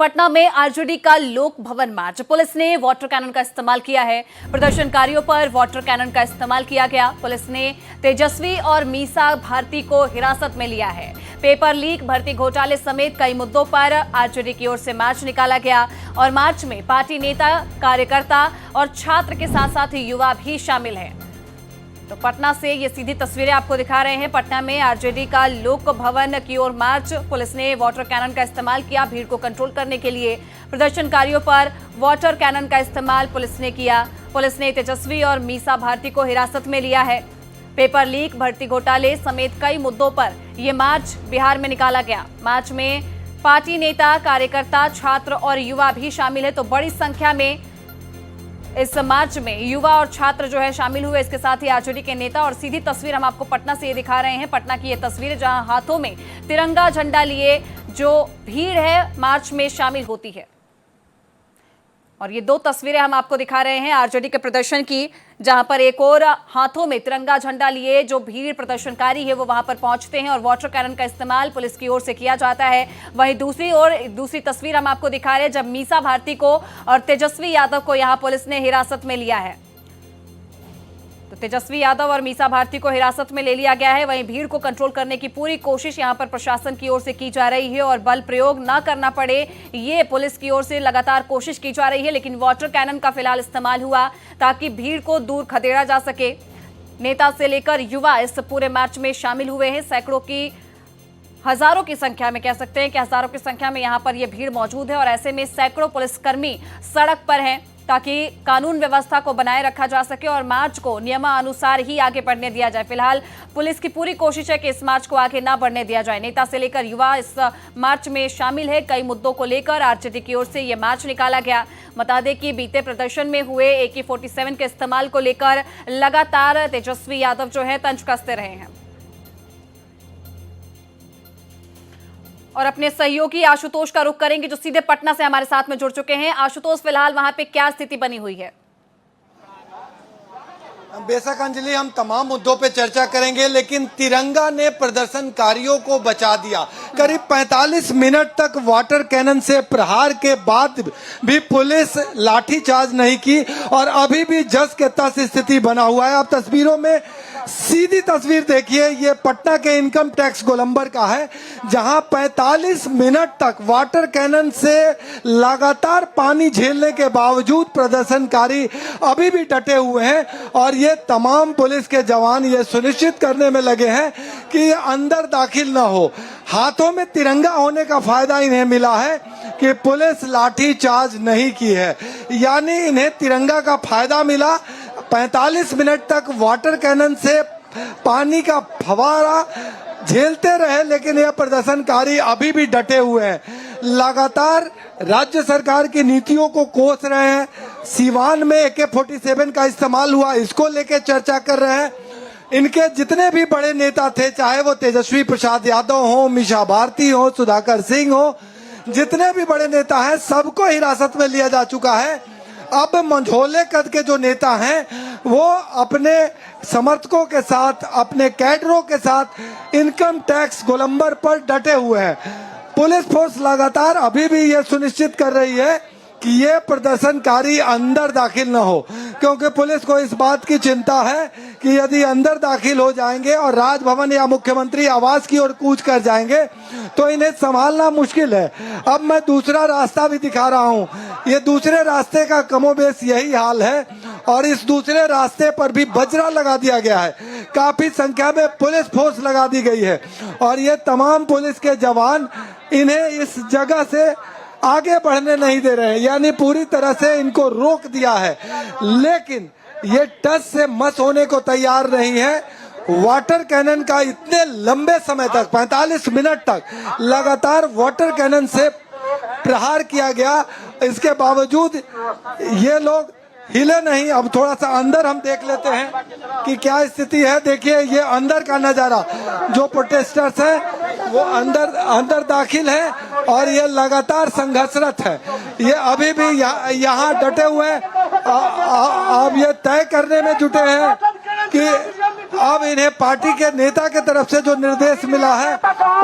पटना में आरजेडी का लोक भवन मार्च, पुलिस ने वाटर कैनन का इस्तेमाल किया है। प्रदर्शनकारियों पर वाटर कैनन का इस्तेमाल किया गया। पुलिस ने तेजस्वी और मीसा भारती को हिरासत में लिया है। पेपर लीक, भर्ती घोटाले समेत कई मुद्दों पर आरजेडी की ओर से मार्च निकाला गया और मार्च में पार्टी नेता, कार्यकर्ता और छात्र के साथ साथ युवा भी शामिल हैं। तो पटना से ये सीधी तस्वीरें आपको दिखा रहे हैं। पटना में आरजेडी का लोक भवन की ओर मार्च, पुलिस ने वाटर कैनन का इस्तेमाल किया भीड़ को कंट्रोल करने के लिए। प्रदर्शनकारियों पर वाटर कैनन का इस्तेमाल पुलिस ने किया। पुलिस ने तेजस्वी और मीसा भारती को हिरासत में लिया है। पेपर लीक, भर्ती घोटाले समेत कई मुद्दों पर यह मार्च बिहार में निकाला गया। मार्च में पार्टी नेता, कार्यकर्ता, छात्र और युवा भी शामिल है। तो बड़ी संख्या में इस मार्च में युवा और छात्र जो है शामिल हुए। इसके साथ ही आरजेडी के नेता, और सीधी तस्वीर हम आपको पटना से ये दिखा रहे हैं। पटना की ये तस्वीर जहां हाथों में तिरंगा झंडा लिए जो भीड़ है मार्च में शामिल होती है। और ये दो तस्वीरें हम आपको दिखा रहे हैं आरजेडी के प्रदर्शन की, जहां पर एक और हाथों में तिरंगा झंडा लिए जो भीड़ प्रदर्शनकारी है वो वहां पर पहुंचते हैं और वाटर कैनन का इस्तेमाल पुलिस की ओर से किया जाता है। वहीं दूसरी तस्वीर हम आपको दिखा रहे हैं जब मीसा भारती को और तेजस्वी यादव को यहां पुलिस ने हिरासत में लिया है। तो तेजस्वी यादव और मीसा भारती को हिरासत में ले लिया गया है। वहीं भीड़ को कंट्रोल करने की पूरी कोशिश यहां पर प्रशासन की ओर से की जा रही है और बल प्रयोग न करना पड़े, ये पुलिस की ओर से लगातार कोशिश की जा रही है। लेकिन वाटर कैनन का फिलहाल इस्तेमाल हुआ ताकि भीड़ को दूर खदेड़ा जा सके। नेता से लेकर युवा इस पूरे मार्च में शामिल हुए हैं। सैकड़ों की, हजारों की संख्या में, कह सकते हैं कि हजारों की संख्या में यहां पर यह भीड़ मौजूद है और ऐसे में सैकड़ों पुलिसकर्मी सड़क पर हैं ताकि कानून व्यवस्था को बनाए रखा जा सके और मार्च को नियमानुसार ही आगे बढ़ने दिया जाए। फिलहाल पुलिस की पूरी कोशिश है कि इस मार्च को आगे ना बढ़ने दिया जाए। नेता से लेकर युवा इस मार्च में शामिल है। कई मुद्दों को लेकर आरजेडी की ओर से यह मार्च निकाला गया। बता दें कि बीते प्रदर्शन में हुए AK-47 के इस्तेमाल को लेकर लगातार तेजस्वी यादव जो है तंज कसते रहे हैं। और अपने सहयोगी आशुतोष का रुख करेंगे जो सीधे पटना से हमारे साथ में जुड़ चुके हैं। आशुतोष, फिलहाल वहां पे क्या स्थिति बनी हुई है? बेशक अंजलि, हम तमाम मुद्दों पे चर्चा करेंगे, लेकिन तिरंगा ने प्रदर्शनकारियों को बचा दिया। करीब 45 मिनट तक वाटर कैनन से प्रहार के बाद भी पुलिस लाठीचार्ज नहीं की और अभी भी जस के तस स्थिति बना हुआ है। आप तस्वीरों में सीधी तस्वीर देखिए, ये पटना के इनकम टैक्स गोलंबर का है, जहां 45 मिनट तक वाटर कैनन से लगातार पानी झेलने के बावजूद प्रदर्शनकारी अभी भी डटे हुए हैं और ये तमाम पुलिस के जवान ये सुनिश्चित करने में लगे हैं कि अंदर दाखिल ना हो। हाथों में तिरंगा होने का फायदा इन्हें मिला है कि पुलिस लाठी चार्ज नहीं की है, यानी इन्हें तिरंगा का फायदा मिला। 45 मिनट तक वाटर कैनन से पानी का फवारा झेलते रहे, लेकिन यह प्रदर्शनकारी अभी भी डटे हुए हैं। लगातार राज्य सरकार की नीतियों को कोस रहे हैं। सीवान में AK-47 का इस्तेमाल हुआ, इसको लेके चर्चा कर रहे हैं। इनके जितने भी बड़े नेता थे, चाहे वो तेजस्वी प्रसाद यादव हो, मीसा भारती हो, सुधाकर सिंह हो, जितने भी बड़े नेता हैं सबको हिरासत में लिया जा चुका है। अब मंझोले कद के जो नेता हैं वो अपने समर्थकों के साथ, अपने कैडरों के साथ इनकम टैक्स गोलंबर पर डटे हुए हैं। पुलिस फोर्स लगातार अभी भी ये सुनिश्चित कर रही है कि ये प्रदर्शनकारी अंदर दाखिल न हो, क्योंकि पुलिस को इस बात की चिंता है कि यदि अंदर दाखिल हो जाएंगे और राजभवन या मुख्यमंत्री आवास की ओर कूच कर जाएंगे तो इन्हें संभालना मुश्किल है। अब मैं दूसरा रास्ता भी दिखा रहा हूँ, ये दूसरे रास्ते का कमोबेश यही हाल है और इस दूसरे रास्ते पर भी बजरा लगा दिया गया है। काफी संख्या में पुलिस फोर्स लगा दी गई है और ये तमाम पुलिस के जवान इन्हें इस जगह से आगे बढ़ने नहीं दे रहे हैं, यानी पूरी तरह से इनको रोक दिया है। लेकिन ये टस से मस होने को तैयार नहीं है। वाटर कैनन का इतने लंबे समय तक, 45 मिनट तक लगातार वाटर कैनन से प्रहार किया गया, इसके बावजूद ये लोग हिले नहीं। अब थोड़ा सा अंदर हम देख लेते हैं कि क्या स्थिति है। देखिए ये अंदर का नजारा, जो प्रोटेस्टर्स हैं वो अंदर दाखिल हैं और ये लगातार संघर्षरत है। ये अभी भी यहाँ डटे हुए हैं। अब ये तय करने में जुटे हैं कि अब इन्हें पार्टी के नेता के तरफ से जो निर्देश मिला है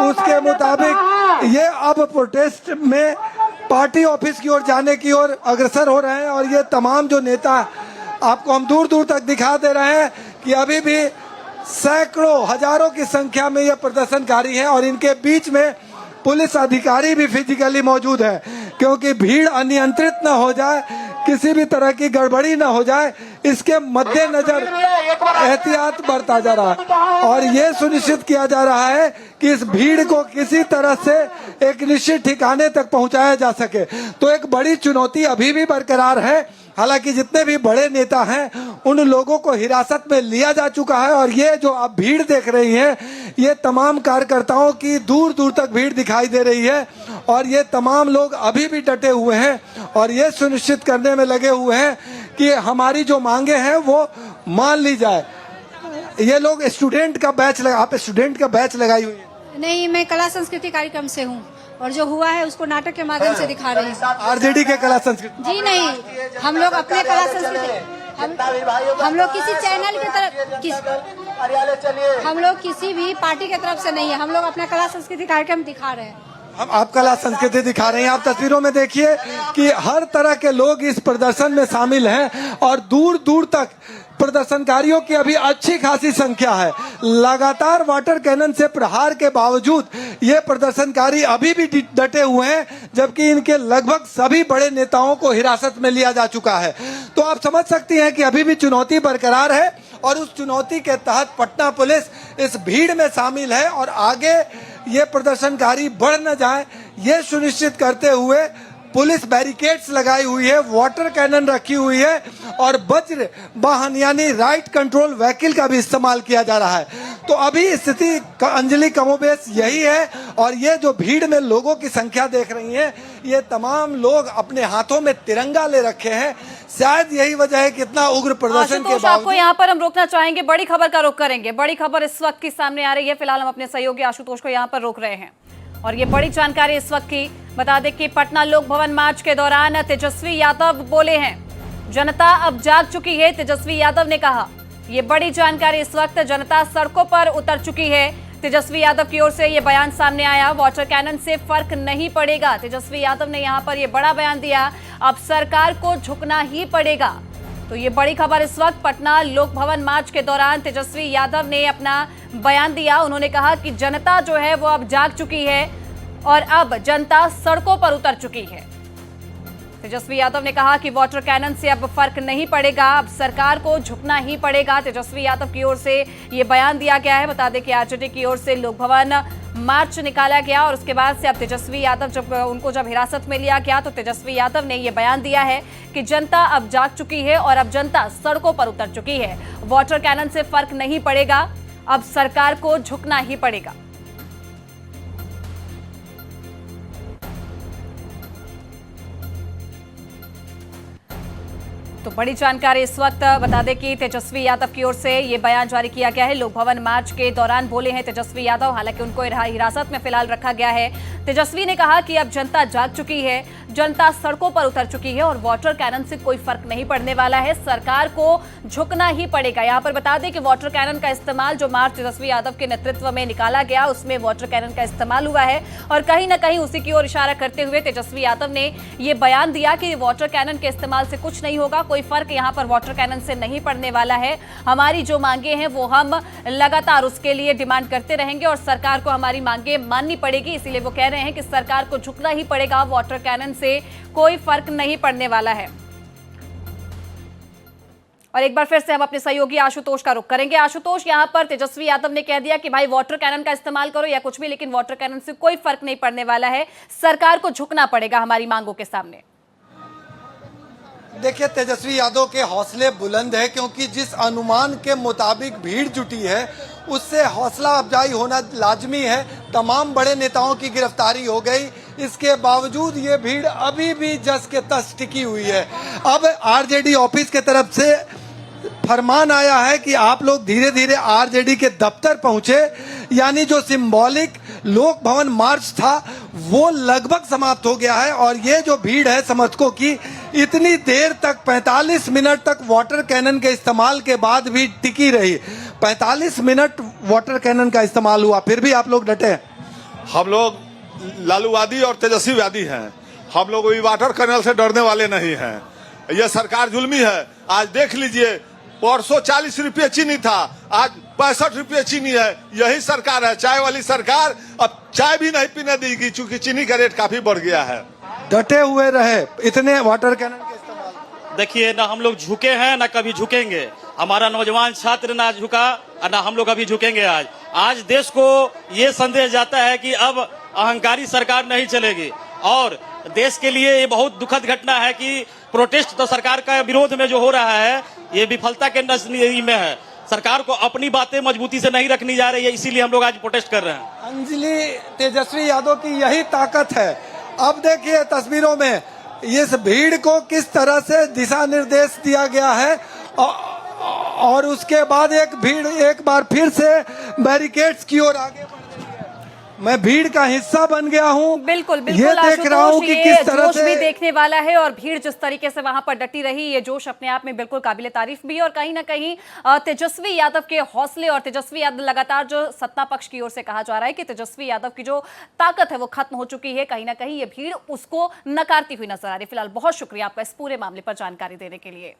उसके मुताबिक ये अब प्रोटेस्ट में पार्टी ऑफिस की ओर जाने की ओर अग्रसर हो रहे हैं। और ये तमाम जो नेता आपको हम दूर दूर तक दिखा दे रहे हैं कि अभी भी सैकड़ों हजारों की संख्या में ये प्रदर्शनकारी हैं और इनके बीच में पुलिस अधिकारी भी फिजिकली मौजूद है, क्योंकि भीड़ अनियंत्रित न हो जाए, किसी भी तरह की गड़बड़ी न हो जाए, इसके मद्देनजर एहतियात बरता जा रहा है और ये सुनिश्चित किया जा रहा है कि इस भीड़ को किसी तरह से एक निश्चित ठिकाने तक पहुंचाया जा सके। तो एक बड़ी चुनौती अभी भी बरकरार है। हालांकि जितने भी बड़े नेता हैं उन लोगों को हिरासत में लिया जा चुका है और ये जो आप भीड़ देख रही हैं, ये तमाम कार्यकर्ताओं की दूर दूर तक भीड़ दिखाई दे रही है और ये तमाम लोग अभी भी डटे हुए हैं और ये सुनिश्चित करने में लगे हुए हैं कि हमारी जो मांगे हैं वो मान ली जाए। ये लोग स्टूडेंट का बैच आप स्टूडेंट का बैच लगाई हुई है? नहीं, मैं कला संस्कृति कार्यक्रम से हूँ और जो हुआ है उसको नाटक के माध्यम से दिखा रहे हैं। आरजेडी के कला संस्कृति? जी नहीं, हम लोग अपने कला संस्कृति हम लोग किसी चैनल की तरफ हम लोग किसी भी पार्टी की तरफ से नहीं है, हम लोग अपना कला संस्कृति कार्यक्रम दिखा रहे हैं। हम आप कला संस्कृति दिखा रहे हैं। आप तस्वीरों में देखिए कि हर तरह के लोग इस प्रदर्शन में शामिल हैं और दूर दूर तक प्रदर्शनकारियों की अभी अच्छी खासी संख्या है। लगातार वाटर कैनन से प्रहार के बावजूद ये प्रदर्शनकारी अभी भी डटे हुए हैं, जबकि इनके लगभग सभी बड़े नेताओं को हिरासत में लिया जा चुका है। तो आप समझ सकती हैं कि अभी भी चुनौती बरकरार है और उस चुनौती के तहत पटना पुलिस इस भीड़ में शामिल है और आगे ये प्रदर्शनकारी बढ़ न जाए, ये सुनिश्चित करते हुए पुलिस बैरिकेड्स लगाई हुई है, वाटर कैनन रखी हुई है और वज्र वाहन यानी राइट कंट्रोल व्हीकल का भी इस्तेमाल किया जा रहा है। तो अभी स्थिति अंजलि कमोबेश यही है और ये जो भीड़ में लोगों की संख्या देख रही है, ये तमाम लोग अपने हाथों में तिरंगा ले रखे हैं। शायद यही वजह है कि इतना उग्र प्रदर्शन के बावजूद। आपको यहाँ पर हम रोकना चाहेंगे, बड़ी खबर का रुख करेंगे। बड़ी खबर इस वक्त की सामने आ रही है। फिलहाल हम अपने सहयोगी आशुतोष को यहाँ पर रोक रहे हैं और ये बड़ी जानकारी इस वक्त की बता दें कि पटना लोक भवन मार्च के दौरान तेजस्वी यादव बोले हैं, जनता अब जाग चुकी है, तेजस्वी यादव ने कहा। ये बड़ी जानकारी इस वक्त, जनता सड़कों पर उतर चुकी है। तेजस्वी यादव की ओर से ये बयान सामने आया, वाटर कैनन से फर्क नहीं पड़ेगा। तेजस्वी यादव ने यहाँ पर ये बड़ा बयान दिया, अब सरकार को झुकना ही पड़ेगा। तो ये बड़ी खबर इस वक्त, पटना लोक भवन मार्च के दौरान तेजस्वी यादव ने अपना बयान दिया। उन्होंने कहा कि जनता जो है वो अब जाग चुकी है और अब जनता सड़कों पर उतर चुकी है। तेजस्वी यादव ने कहा कि वाटर कैनन से अब फर्क नहीं पड़ेगा, अब सरकार को झुकना ही पड़ेगा। तेजस्वी यादव की ओर से ये बयान दिया गया है। बता दें कि आरजेडी की ओर से लोक भवन मार्च निकाला गया और उसके बाद से अब तेजस्वी यादव जब हिरासत में लिया गया तो तेजस्वी यादव ने ये बयान दिया है कि जनता अब जाग चुकी है और अब जनता सड़कों पर उतर चुकी है। वाटर कैनन से फर्क नहीं पड़ेगा, अब सरकार को झुकना ही पड़ेगा। तो बड़ी जानकारी इस वक्त, बता दें कि तेजस्वी यादव की ओर से ये बयान जारी किया गया है। लोक भवन मार्च के दौरान बोले हैं तेजस्वी यादव, हालांकि उनको हिरासत में फिलहाल रखा गया है। तेजस्वी ने कहा कि अब जनता जाग चुकी है, जनता सड़कों पर उतर चुकी है और वाटर कैनन से कोई फर्क नहीं पड़ने वाला है, सरकार को झुकना ही पड़ेगा। यहाँ पर बता दें कि वाटर कैनन का इस्तेमाल जो मार्च तेजस्वी यादव के नेतृत्व में निकाला गया उसमें वाटर कैनन का इस्तेमाल हुआ है और कहीं ना कहीं उसी की ओर इशारा करते हुए तेजस्वी यादव ने ये बयान दिया कि वाटर कैनन के इस्तेमाल से कुछ नहीं होगा, कोई फर्क यहाँ पर वाटर कैनन से नहीं पड़ने वाला है। हमारी जो मांगे हैं वो हम लगातार उसके लिए डिमांड करते रहेंगे और सरकार को हमारी मांगे माननी पड़ेगी, इसीलिए वो कह रहे हैं कि सरकार को झुकना ही पड़ेगा, वाटर कैनन से कोई फर्क नहीं पड़ने वाला है। और एक बार फिर से हम अपने सहयोगी आशुतोष का रुख करेंगे। आशुतोष, यहाँ पर तेजस्वी यादव ने कह दिया कि भाई वाटर कैनन का इस्तेमाल करो या कुछ भी, लेकिन वाटर कैनन से कोई फर्क नहीं पड़ने वाला है, सरकार को झुकना पड़ेगा हमारी मांगों के सामने। देखिए, तेजस्वी यादव के हौसले बुलंद है क्योंकि जिस अनुमान के मुताबिक भीड़ जुटी है उससे हौसला अफजाई होना लाजमी है। तमाम बड़े नेताओं की गिरफ्तारी हो गई, इसके बावजूद ये भीड़ अभी भी जस के तस टिकी हुई है। अब आरजेडी ऑफिस के तरफ से फरमान आया है कि आप लोग धीरे धीरे आरजेडी के दफ्तर पहुंचे, यानी जो सिंबॉलिक लोक भवन मार्च था वो लगभग समाप्त हो गया है और ये जो भीड़ है समर्थकों की इतनी देर तक 45 मिनट तक वाटर कैनन के इस्तेमाल के बाद भी टिकी रही। 45 मिनट वाटर कैनन का इस्तेमाल हुआ, फिर भी आप लोग डटे। हम लोग लालूवादी और तेजस्वीवादी हैं हम लोग भी वाटर कैनल से डरने वाले नहीं हैं। ये सरकार जुल्मी है। आज देख लीजिए, परसों 40 रुपये चीनी था, आज 65 रुपये चीनी है। यही सरकार है, चाय वाली सरकार। अब चाय भी नहीं पीने देगी क्योंकि चीनी का रेट काफी बढ़ गया है। डटे हुए रहे इतने वाटर कैनन के इस्तेमाल। देखिए, ना हम लोग झुके हैं ना कभी झुकेंगे। हमारा नौजवान छात्र ना झुका और ना हम लोग अभी झुकेंगे। आज देश को ये संदेश जाता है कि अब अहंकारी सरकार नहीं चलेगी। और देश के लिए ये बहुत दुखद घटना है कि प्रोटेस्ट तो सरकार का विरोध में जो हो रहा है, ये विफलता के नजदीक में है। सरकार को अपनी बातें मजबूती से नहीं रखनी जा रही है, इसीलिए हम लोग आज प्रोटेस्ट कर रहे हैं। अंजलि तेजस्वी यादव की यही ताकत है। अब देखिए तस्वीरों में इस भीड़ को किस तरह से दिशा निर्देश दिया गया है और उसके बाद भीड़ एक बार फिर से बैरिकेड्स की ओर आगे बढ़ रही है। मैं भीड़ का हिस्सा बन गया हूँ। बिल्कुल ये देख रहा हूँ कि किस तरह जोश से भी देखने वाला है और भीड़ जिस तरीके से वहां पर डटी रही, ये जोश अपने आप में बिल्कुल काबिले तारीफ भी है। और कहीं ना कहीं तेजस्वी यादव के हौसले और तेजस्वी यादव लगातार जो सत्ता पक्ष की ओर से कहा जा रहा है कि तेजस्वी यादव की जो ताकत है वो खत्म हो चुकी है, कहीं ना कहीं ये भीड़ उसको नकारती हुई नजर आ रही है। फिलहाल बहुत शुक्रिया आपका इस पूरे मामले पर जानकारी देने के लिए।